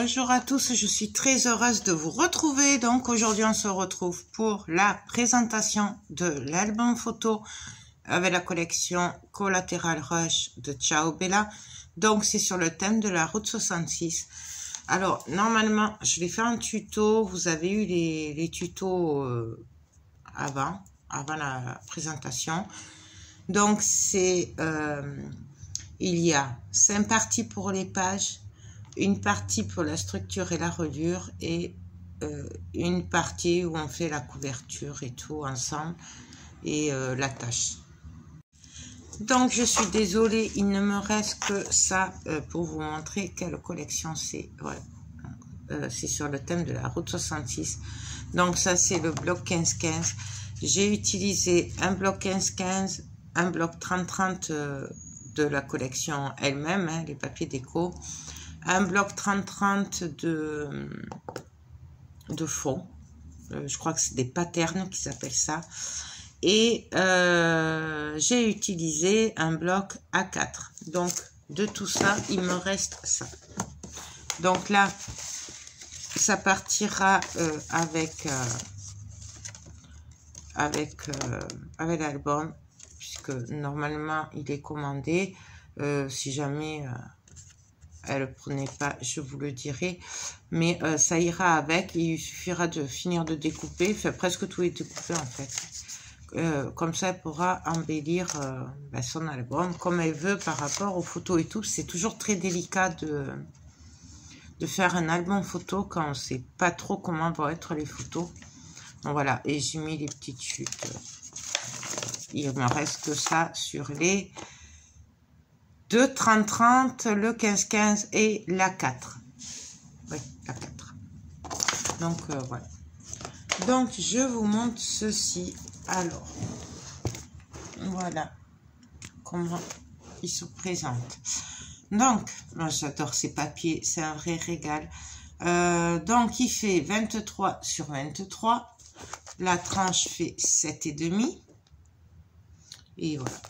Bonjour à tous, je suis très heureuse de vous retrouver. Donc aujourd'hui on se retrouve pour la présentation de l'album photo avec la collection Collateral Rush de Ciao Bella. Donc c'est sur le thème de la route 66. Alors normalement je vais faire un tuto, vous avez eu les tutos avant la présentation. Donc c'est il y a 5 parties pour les pages, une partie pour la structure et la reliure et une partie où on fait la couverture et tout ensemble et la tâche. Donc je suis désolée, il ne me reste que ça pour vous montrer quelle collection c'est. Ouais. C'est sur le thème de la route 66. Donc ça c'est le bloc 15-15. J'ai utilisé un bloc 15-15, un bloc 30-30 de la collection elle-même, hein, les papiers déco, un bloc 30-30 de fond, je crois que c'est des patterns qui s'appellent ça, et j'ai utilisé un bloc A4. Donc de tout ça il me reste ça. Donc là ça partira avec l'album, puisque normalement il est commandé. Si jamais elle ne prenait pas, je vous le dirai, mais ça ira avec. Il suffira de finir de découper, enfin, presque tout est découpé en fait. Comme ça elle pourra embellir son album comme elle veut par rapport aux photos et tout. C'est toujours très délicat de faire un album photo quand on ne sait pas trop comment vont être les photos. Donc voilà, et j'ai mis les petites chutes. Il me reste que ça sur les 2 30-30, le 15-15 et la 4. Oui, la 4. Donc voilà. Donc je vous montre ceci. Alors, voilà comment il se présente. Donc, moi j'adore ces papiers, c'est un vrai régal. Donc il fait 23 sur 23. La tranche fait 7,5. Et voilà.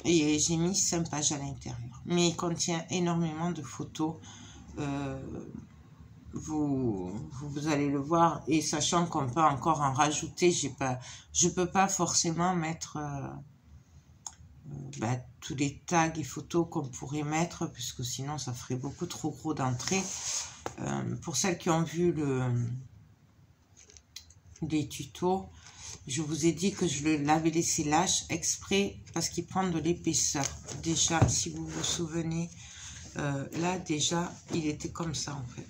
Et j'ai mis 5 pages à l'intérieur. Mais il contient énormément de photos. Vous allez le voir. Et sachant qu'on peut encore en rajouter, je peux pas forcément mettre tous les tags et photos qu'on pourrait mettre, puisque sinon ça ferait beaucoup trop gros d'entrée. Pour celles qui ont vu les tutos, je vous ai dit que je l'avais laissé lâche exprès parce qu'il prend de l'épaisseur. Déjà, si vous vous souvenez, là déjà, il était comme ça en fait.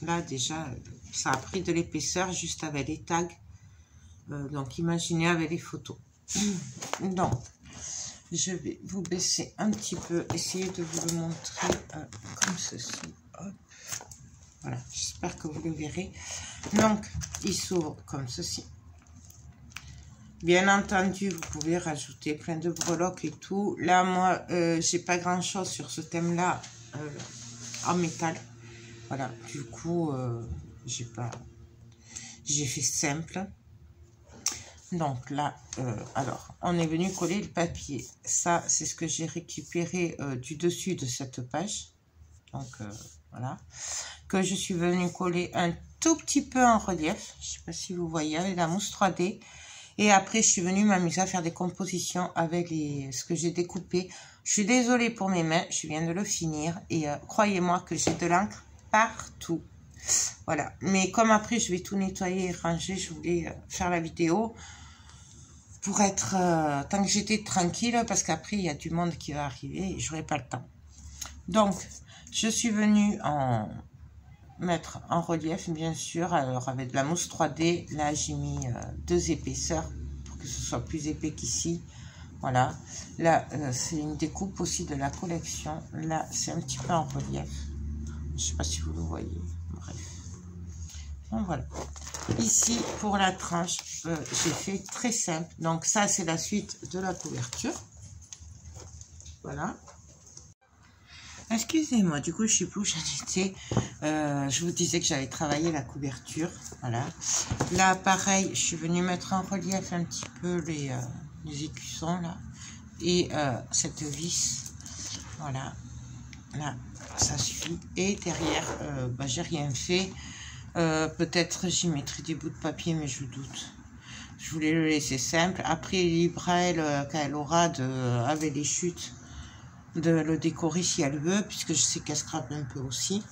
Là déjà, ça a pris de l'épaisseur juste avec les tags. Donc imaginez avec les photos. Donc, je vais vous baisser un petit peu, essayer de vous le montrer comme ceci. Hop. Voilà, j'espère que vous le verrez. Donc, il s'ouvre comme ceci. Bien entendu, vous pouvez rajouter plein de breloques et tout. Là, moi, j'ai pas grand chose sur ce thème-là en métal. Voilà, du coup, j'ai fait simple. Donc là, alors, on est venu coller le papier. Ça, c'est ce que j'ai récupéré du dessus de cette page. Donc, voilà. Que je suis venue coller un tout petit peu en relief. Je sais pas si vous voyez, avec la mousse 3D. Et après, je suis venue m'amuser à faire des compositions avec ce que j'ai découpé. Je suis désolée pour mes mains, je viens de le finir. Et croyez-moi que j'ai de l'encre partout. Voilà. Mais comme après, je vais tout nettoyer et ranger, je voulais faire la vidéo pour être... tant que j'étais tranquille, parce qu'après, il y a du monde qui va arriver et je n'aurai pas le temps. Donc, je suis venue mettre en relief, bien sûr, alors avec de la mousse 3D. Là, j'ai mis 2 épaisseurs pour que ce soit plus épais qu'ici. Voilà. Là, c'est une découpe aussi de la collection. Là, c'est un petit peu en relief. Je sais pas si vous le voyez. Bref. Donc, voilà. Ici, pour la tranche, j'ai fait très simple. Donc, ça, c'est la suite de la couverture. Voilà. Excusez-moi, du coup, je sais plus où j'en étais. Je vous disais que j'avais travaillé la couverture. Voilà. Là, pareil, je suis venue mettre en relief un petit peu les écussons, là. Et cette vis. Voilà. Là, ça suffit. Et derrière, bah, j'ai rien fait. Peut-être j'y mettrai des bouts de papier, mais je doute. Je voulais le laisser simple. Après, libre à elle, quand elle aura avec les chutes, de le décorer si elle veut, puisque je sais qu'elle scrape un peu aussi.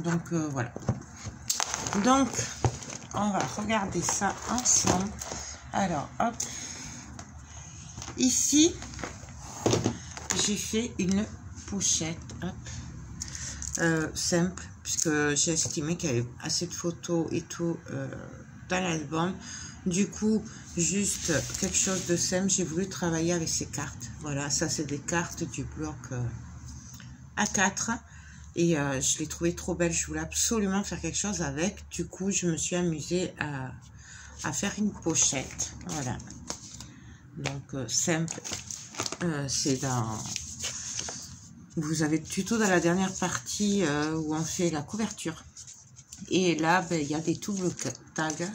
Donc, voilà. Donc, on va regarder ça ensemble. Alors, hop. Ici, j'ai fait une pochette, hop, simple, puisque j'ai estimé qu'il y avait assez de photos et tout dans l'album. Du coup, juste quelque chose de simple. J'ai voulu travailler avec ces cartes. Voilà, ça c'est des cartes du bloc A4. Et je l'ai trouvé trop belle. Je voulais absolument faire quelque chose avec. Du coup, je me suis amusée à faire une pochette. Voilà. Donc, simple. C'est dans... Vous avez le tuto dans la dernière partie où on fait la couverture. Et là, ben, il y a des doubles tags.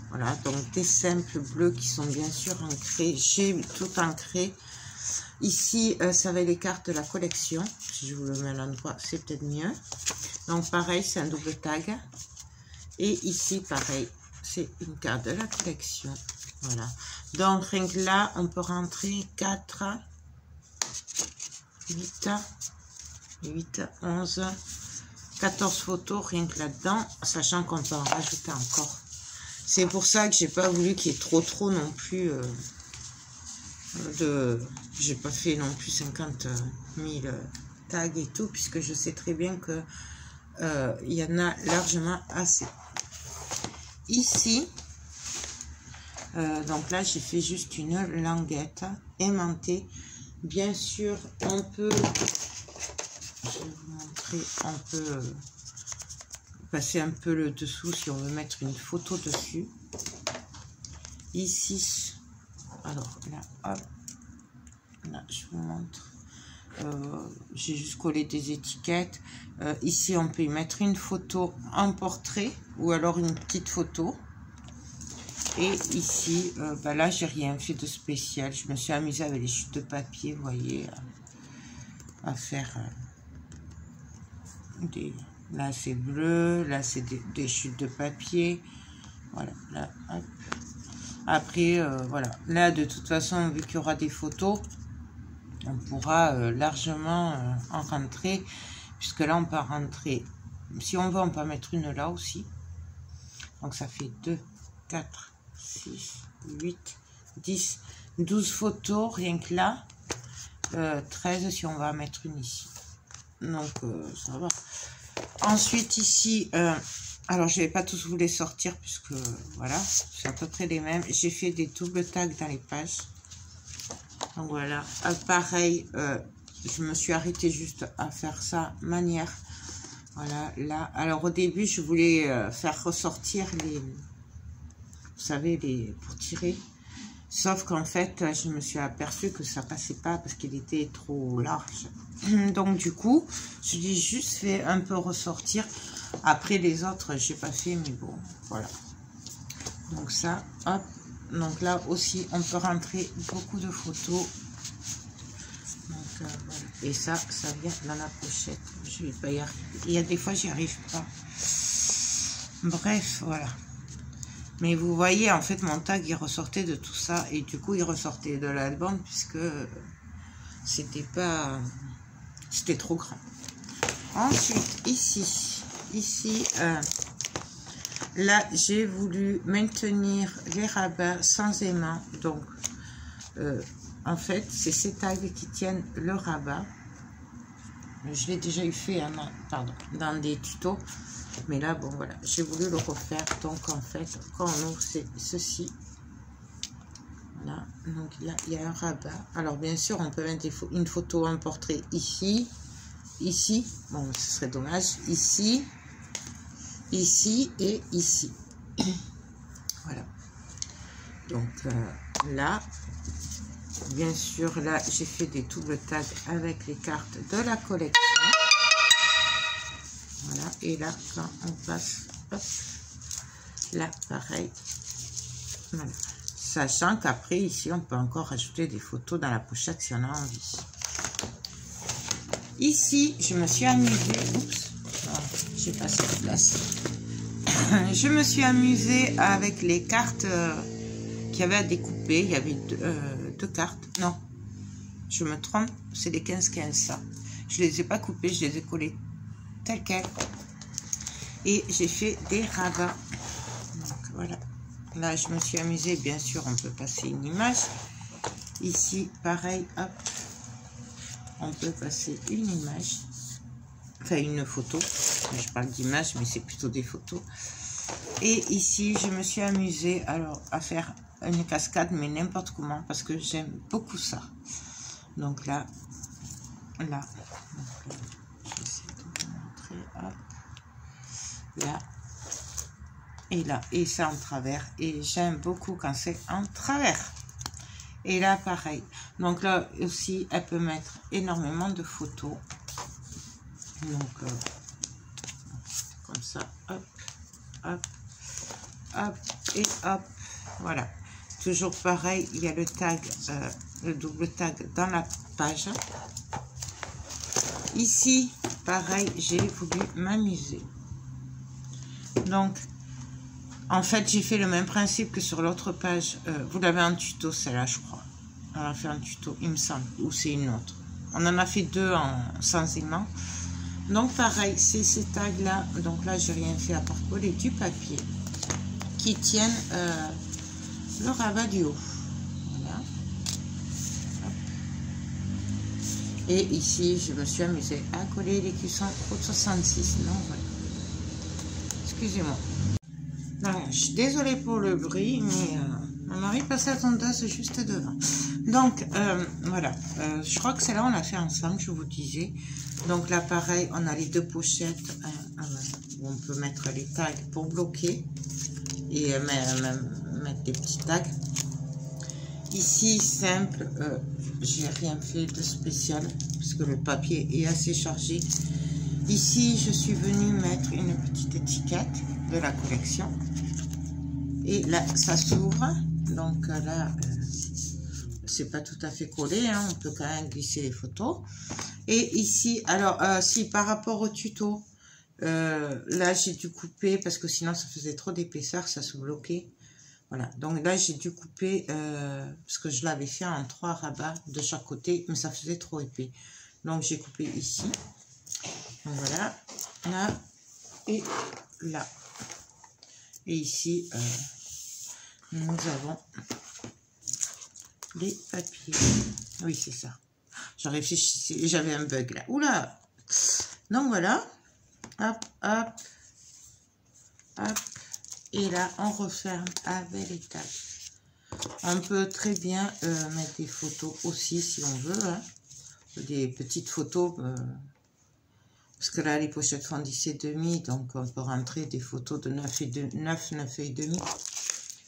Voilà, donc des simples bleus qui sont bien sûr ancrés. J'ai tout ancré. Ici, ça va être les cartes de la collection. Si je vous le mets à l'endroit, c'est peut-être mieux. Donc, pareil, c'est un double tag. Et ici, pareil, c'est une carte de la collection. Voilà. Donc, rien que là, on peut rentrer 4, 8, 11, 14 photos, rien que là-dedans, sachant qu'on peut en rajouter encore. C'est pour ça que j'ai pas voulu qu'il y ait trop non plus j'ai pas fait non plus 50 000 tags et tout, puisque je sais très bien que il y en a largement assez. Ici, donc là j'ai fait juste une languette aimantée. Bien sûr, on peut, je vais vous montrer, on peut passer un peu le dessous si on veut mettre une photo dessus. Ici, alors là, hop, là je vous montre. J'ai juste collé des étiquettes. Ici, on peut y mettre une photo en portrait ou alors une petite photo. Et ici, bah là, j'ai rien fait de spécial. Je me suis amusée avec les chutes de papier, vous voyez, à faire des... Là, c'est bleu. Là, c'est des chutes de papier. Voilà. Là, hop. Après, voilà. Là, de toute façon, vu qu'il y aura des photos, on pourra largement en rentrer. Puisque là, on peut rentrer... Si on veut, on peut en mettre une là aussi. Donc, ça fait 2, 4, 6, 8, 10, 12 photos, rien que là. 13 si on va en mettre une ici. Donc, ça va. Ensuite, ici, alors je ne vais pas tous vous les sortir puisque, voilà, c'est à peu près les mêmes. J'ai fait des doubles tags dans les pages. Donc, voilà. Pareil, je me suis arrêtée juste à faire ça manière. Voilà, là. Alors, au début, je voulais faire ressortir les... Vous savez, pour tirer. Sauf qu'en fait, je me suis aperçue que ça passait pas parce qu'il était trop large. Donc, du coup, je dis juste fait un peu ressortir. Après, les autres, j'ai pas fait, mais bon, voilà. Donc, ça, hop. Donc, là aussi, on peut rentrer beaucoup de photos. Donc, voilà. Et ça vient dans la pochette. Je vais pas y arriver. Il y a des fois, j'y arrive pas. Bref, voilà. Mais vous voyez, en fait, mon tag, il ressortait de tout ça. Et du coup, il ressortait de l'album puisque c'était pas... C'était trop grand. Ensuite, ici, là, j'ai voulu maintenir les rabats sans aimant. Donc, en fait, c'est ces tags qui tiennent le rabat. Je l'ai déjà eu fait, hein, pardon, dans des tutos. Mais là, bon, voilà, j'ai voulu le refaire. Donc, en fait, quand on ouvre, c'est ceci. Voilà, donc là, il y a un rabat. Alors, bien sûr, on peut mettre une photo, un portrait ici. Ici, bon, ce serait dommage. Ici, ici et ici. Voilà. Donc, là, bien sûr, là, j'ai fait des doubles tags avec les cartes de la collection. Voilà, et là, quand on passe, hop, là, pareil. Voilà. Sachant qu'après, ici, on peut encore rajouter des photos dans la pochette si on a envie. Ici, je me suis amusée. Oups, j'ai pas cette place. Je me suis amusée avec les cartes qu'il y avait à découper. Il y avait deux cartes. Non, je me trompe. C'est les 15-15, ça. Je les ai pas coupées, je les ai collées telles quelles. Et j'ai fait des rabats. Donc voilà. Là, je me suis amusée. Bien sûr, on peut passer une image. Ici, pareil, hop. On peut passer une image. Enfin, une photo. Je parle d'image, mais c'est plutôt des photos. Et ici, je me suis amusée alors à faire une cascade, mais n'importe comment, parce que j'aime beaucoup ça. Donc là, je vais essayer de vous montrer, hop, là, et là, et ça en travers. Et j'aime beaucoup quand c'est en travers. Et là, pareil. Donc là aussi, elle peut mettre énormément de photos. Donc, comme ça, hop, hop, hop, et hop, voilà. Toujours pareil, il y a le tag, le double tag dans la page. Ici, pareil, j'ai voulu m'amuser. Donc, en fait, j'ai fait le même principe que sur l'autre page. Vous l'avez en tuto, celle-là, je crois. On a fait un tuto, il me semble, ou c'est une autre. On en a fait deux sans aimant. Donc, pareil, c'est ces tags-là. Donc là, j'ai rien fait à part coller du papier qui tiennent le rabat du haut. Voilà. Hop. Et ici, je me suis amusée à coller les cuissons Route 66. Non, voilà. Excusez-moi. Je suis désolée pour le bruit, mais mon mari passait la tondeuse juste devant. Donc, voilà. Je crois que celle-là, on l'a fait ensemble, je vous disais. Donc là, pareil, on a les deux pochettes où on peut mettre les tags pour bloquer et mettre des petits tags. Ici, simple, j'ai rien fait de spécial parce que le papier est assez chargé. Ici, je suis venue mettre une petite étiquette de la collection. Et là, ça s'ouvre. Donc là, c'est pas tout à fait collé. Hein, on peut quand même glisser les photos. Et ici, alors, si par rapport au tuto, là, j'ai dû couper parce que sinon, ça faisait trop d'épaisseur, ça se bloquait. Voilà. Donc là, j'ai dû couper parce que je l'avais fait en 3 rabats de chaque côté, mais ça faisait trop épais. Donc, j'ai coupé ici. Donc voilà. Là et là. Et ici, nous avons les papiers. Oui, c'est ça. Je réfléchissais, j'avais un bug là. Oula! Donc voilà. Hop, hop, hop. Et là, on referme avec les tags. On peut très bien mettre des photos aussi si on veut. Hein. Des petites photos. Parce que là, les pochettes font 10,5, donc on peut rentrer des photos de 9,5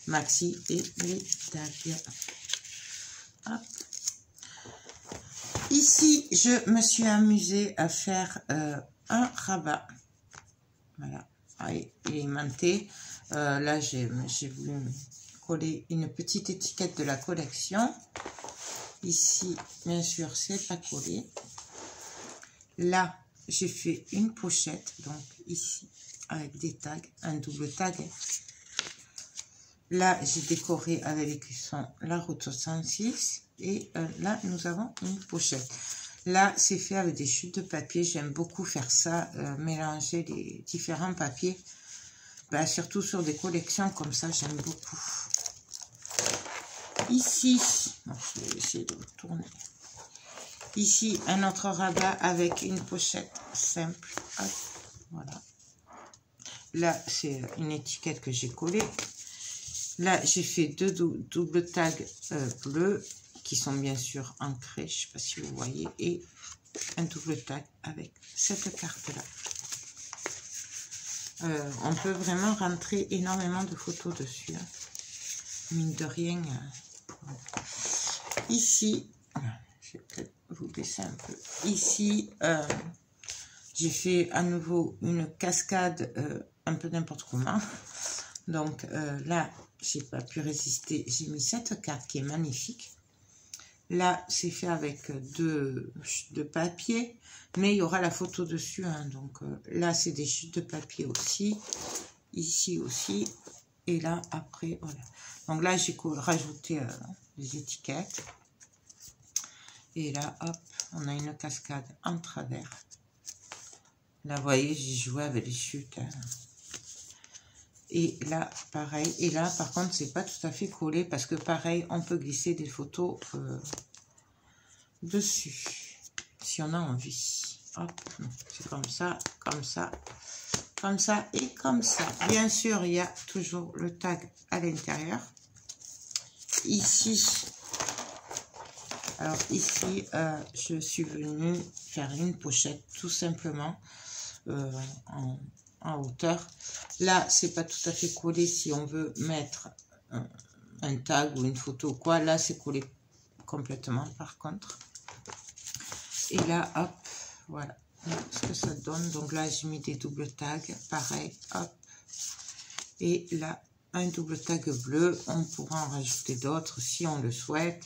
maxi et les tags. Hop. Ici, je me suis amusée à faire un rabat. Voilà, il est aimanté. Là, j'ai voulu coller une petite étiquette de la collection. Ici, bien sûr, c'est pas collé. Là, j'ai fait une pochette, donc ici, avec des tags, un double tag. Là, j'ai décoré avec les cuissons la Route 66. Et là, nous avons une pochette. Là, c'est fait avec des chutes de papier. J'aime beaucoup faire ça, mélanger les différents papiers. Ben, surtout sur des collections comme ça, j'aime beaucoup. Ici, je vais essayer de tourner. Ici, un autre rabat avec une pochette simple. Hop, voilà. Là, c'est une étiquette que j'ai collée. Là, j'ai fait deux doubles tags bleus qui sont bien sûr ancrés. Je ne sais pas si vous voyez. Et un double tag avec cette carte-là. On peut vraiment rentrer énormément de photos dessus. Hein. Mine de rien. Ici, je vais peut-être vous baisser un peu. Ici, j'ai fait à nouveau une cascade un peu n'importe comment. Donc là, j'ai pas pu résister. J'ai mis cette carte qui est magnifique. Là, c'est fait avec deux papiers, mais il y aura la photo dessus. Hein, donc là, c'est des chutes de papier aussi. Ici aussi. Et là, après, voilà. Donc là, j'ai rajouté les étiquettes. Et là, hop, on a une cascade en travers. Là, vous voyez, j'ai joué avec les chutes. Hein. Et là, pareil. Et là, par contre, c'est pas tout à fait collé parce que pareil, on peut glisser des photos dessus. Si on a envie. Hop, c'est comme ça, comme ça, comme ça et comme ça. Bien sûr, il y a toujours le tag à l'intérieur. Ici, alors ici, je suis venue faire une pochette tout simplement en hauteur. Là, c'est pas tout à fait collé si on veut mettre un tag ou une photo ou quoi. Là, c'est collé complètement par contre. Et là, hop, voilà ce que ça donne. Donc là, j'ai mis des doubles tags, pareil, hop. Et là, un double tag bleu. On pourra en rajouter d'autres si on le souhaite.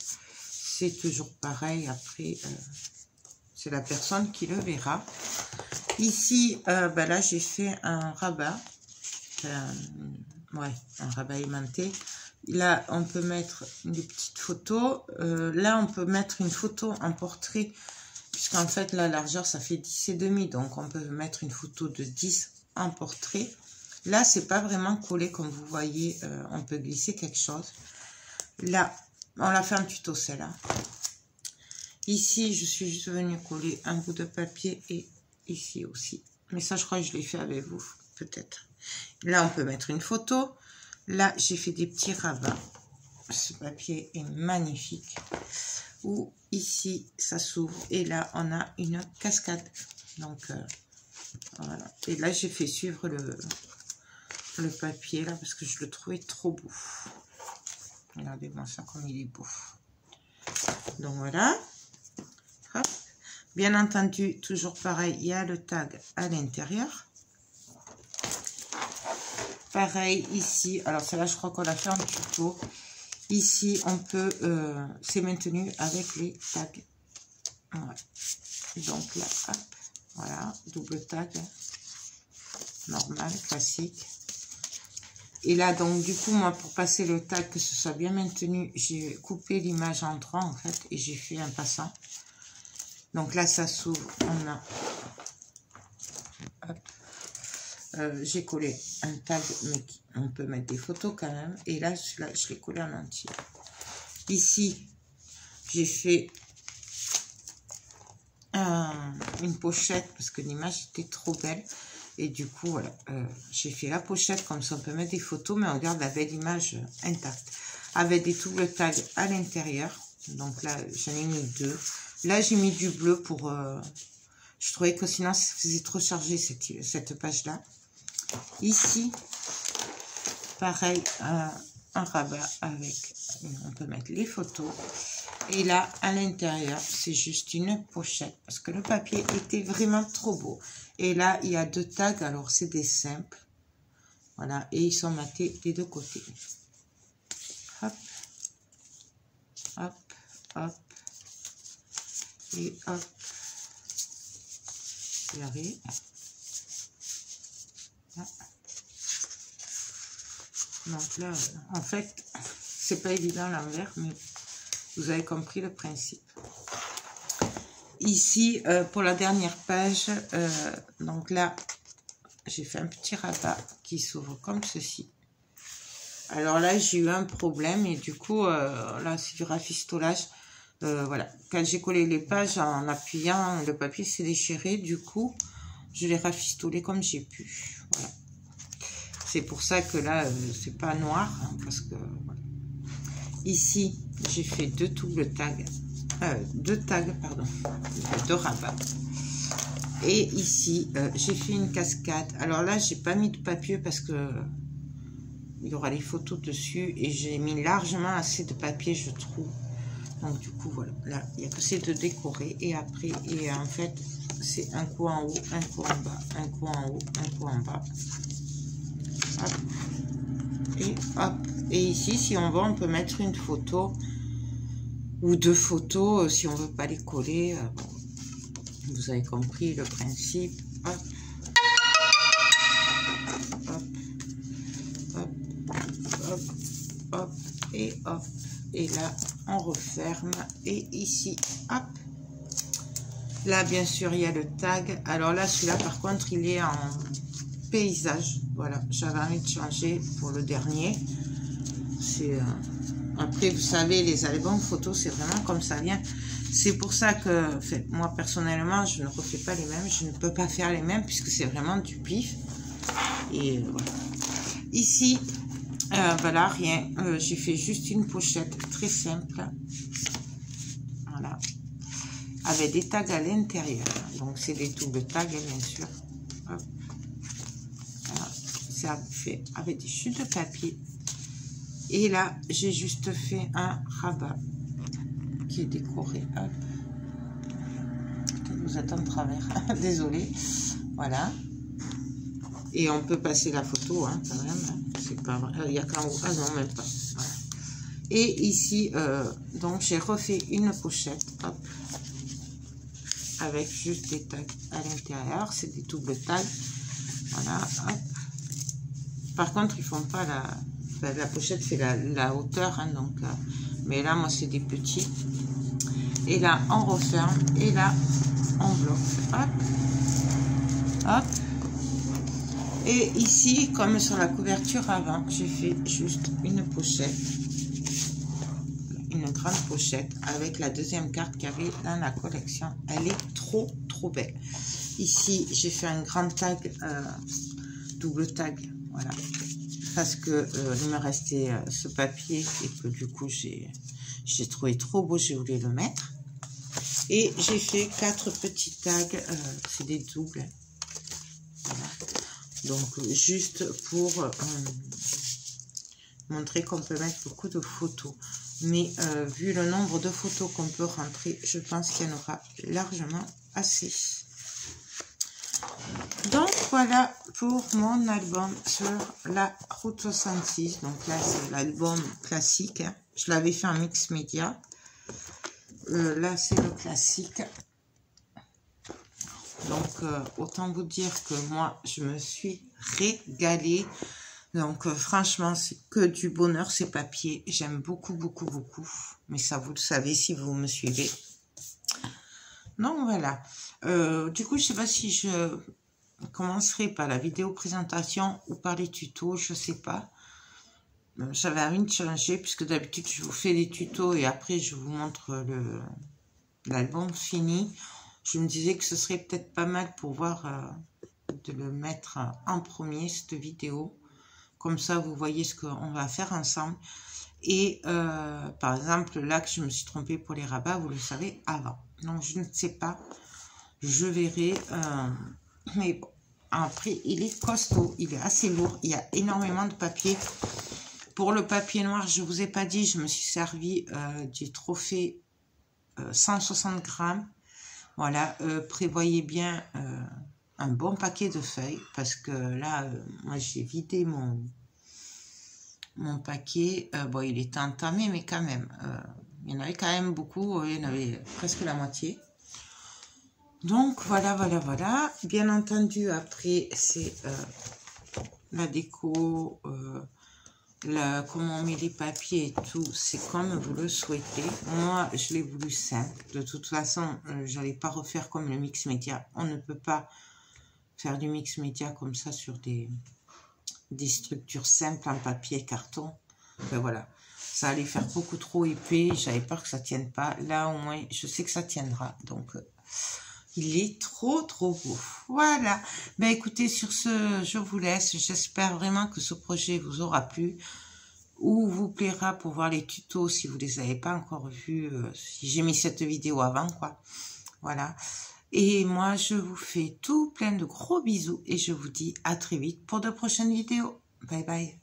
C'est toujours pareil. Après, c'est la personne qui le verra. Ici, ben là, j'ai fait un rabat. Ouais, un rabat aimanté. Là, on peut mettre des petites photos. Là, on peut mettre une photo en portrait. Puisqu'en fait, la largeur, ça fait 10,5. Donc, on peut mettre une photo de 10 en portrait. Là, c'est pas vraiment collé comme vous voyez. On peut glisser quelque chose. Là, on l'a fait un tuto, celle-là. Ici, je suis juste venue coller un bout de papier et ici aussi. Mais ça, je crois que je l'ai fait avec vous, peut-être. Là, on peut mettre une photo. Là, j'ai fait des petits rabats. Ce papier est magnifique. Ou ici, ça s'ouvre. Et là, on a une cascade. Donc, voilà. Et là, j'ai fait suivre le papier, là, parce que je le trouvais trop beau. Regardez-moi ça, comme il est beau. Donc, voilà. Hop. Bien entendu, toujours pareil, il y a le tag à l'intérieur. Pareil, ici, alors celle-là, je crois qu'on l'a fait en tuto. Ici, on peut, c'est maintenu avec les tags. Voilà. Donc là, hop, voilà, double tag, normal, classique. Et là, donc, du coup, moi, pour passer le tag, que ce soit bien maintenu, j'ai coupé l'image en trois, en fait, et j'ai fait un passant. Donc là, ça s'ouvre, on a... j'ai collé un tag, mais on peut mettre des photos quand même. Et là, celui-là, je l'ai collé en entier. Ici, j'ai fait une pochette parce que l'image était trop belle. Et du coup, voilà, j'ai fait la pochette, comme ça on peut mettre des photos, mais on garde la belle image intacte. Avec des doubles tags à l'intérieur. Donc là, j'en ai mis 2. Là, j'ai mis du bleu pour... je trouvais que sinon, ça faisait trop chargé cette page-là. Ici, pareil, un rabat avec... On peut mettre les photos. Et là, à l'intérieur, c'est juste une pochette. Parce que le papier était vraiment trop beau. Et là, il y a 2 tags. Alors, c'est des simples. Voilà. Et ils sont matés des 2 côtés. Hop. Hop. Hop. Et hop. Regardez. Donc là, en fait, c'est pas évident à l'envers, mais vous avez compris le principe. Ici, pour la dernière page, donc là, j'ai fait un petit rabat qui s'ouvre comme ceci. Alors là, j'ai eu un problème et du coup, là, c'est du rafistolage. Voilà, quand j'ai collé les pages en appuyant, le papier s'est déchiré. Du coup, je l'ai rafistolé comme j'ai pu. Voilà. C'est pour ça que là, c'est pas noir, hein, parce que voilà. Ici, j'ai fait 2 doubles tags, 2 tags, pardon, 2 rabats. Et ici, j'ai fait une cascade. Alors là, j'ai pas mis de papier parce que il y aura les photos dessus et j'ai mis largement assez de papier, je trouve. Donc du coup, voilà, là, il n'y a que c'est de décorer. Et après, et en fait, c'est un coup en haut, un coup en bas, un coup en haut, un coup en bas. Hop. Et hop. Et ici, si on veut, on peut mettre une photo ou 2 photos si on veut pas les coller. Vous avez compris le principe. Hop. Hop. Hop. Hop. Hop. Et hop. Et là, on referme. Et ici, hop. Là, bien sûr, il y a le tag. Alors là, celui-là, par contre, il est en paysage. Voilà, j'avais envie de changer pour le dernier. C'est après, vous savez, les albums photos, c'est vraiment comme ça vient. C'est pour ça que, en fait, moi, personnellement, je ne refais pas les mêmes. Je ne peux pas faire les mêmes puisque c'est vraiment du pif. Et voilà. Ici, voilà, rien. J'ai fait juste une pochette très simple. Voilà. Avec des tags à l'intérieur. Donc, c'est des doubles tags, bien sûr. Hop. Voilà. C'est fait avec des chutes de papier. Et là, j'ai juste fait un rabat qui est décoré. Hop. Vous êtes en travers. Désolée. Voilà. Et on peut passer la photo, hein, quand même. Hein. C'est pas vrai. Il n'y a qu'en haut. Ah non, même pas. Voilà. Et ici, donc, j'ai refait une pochette. Hop. Avec juste des tags à l'intérieur, c'est des doubles tags. Voilà, hop. Par contre, ils font pas la pochette fait la hauteur, hein, donc. Mais là, moi, c'est des petits. Et là, on referme. Et là, on bloque. Hop, hop. Et ici, comme sur la couverture avant, j'ai fait juste une pochette. Une grande pochette avec la deuxième carte qu'il y avait dans la collection. Elle est trop belle. Ici, j'ai fait un grand tag, double tag, voilà, parce que il me restait ce papier et que du coup, j'ai trouvé trop beau, j'ai voulu le mettre. Et j'ai fait 4 petits tags, c'est des doubles. Voilà. Donc, juste pour montrer qu'on peut mettre beaucoup de photos. Mais vu le nombre de photos qu'on peut rentrer, je pense qu'il y en aura largement assez. Donc voilà pour mon album sur la route 66. Donc là, c'est l'album classique. Hein. Je l'avais fait en mix média. Là, c'est le classique. Donc, autant vous dire que moi, je me suis régalée. Donc, franchement, c'est que du bonheur, ces papiers. J'aime beaucoup, beaucoup, beaucoup. Mais ça, vous le savez si vous me suivez. Donc, voilà. Du coup, je ne sais pas si je commencerai par la vidéo présentation ou par les tutos. Je ne sais pas. J'avais envie de changer, puisque d'habitude, je vous fais des tutos et après, je vous montre l'album fini. Je me disais que ce serait peut-être pas mal pour voir de le mettre en premier, cette vidéo. Comme ça, vous voyez ce qu'on va faire ensemble. Et par exemple, là que je me suis trompée pour les rabats, vous le savez avant. Donc, je ne sais pas. Je verrai. Mais bon, après, il est costaud. Il est assez lourd. Il y a énormément de papier. Pour le papier noir, je ne vous ai pas dit, je me suis servi du trophée 160 grammes. Voilà, prévoyez bien un bon paquet de feuilles parce que là, moi j'ai vidé mon paquet. Bon, il était entamé, mais quand même, il y en avait quand même beaucoup. Il y en avait presque la moitié. Donc voilà, voilà, voilà. Bien entendu, après, c'est la déco, comment on met les papiers et tout, c'est comme vous le souhaitez. Moi, je l'ai voulu simple. De toute façon, je n'allais pas refaire comme le mix média. On ne peut pas faire du mix média comme ça sur des structures simples en papier et carton. Ben voilà, ça allait faire beaucoup trop épais. J'avais peur que ça ne tienne pas. Là, au moins, je sais que ça tiendra. Donc, il est trop beau. Voilà. Ben écoutez, sur ce, je vous laisse. J'espère vraiment que ce projet vous aura plu ou vous plaira pour voir les tutos si vous ne les avez pas encore vus. Si j'ai mis cette vidéo avant, quoi. Voilà. Et moi, je vous fais tout plein de gros bisous et je vous dis à très vite pour de prochaines vidéos. Bye bye.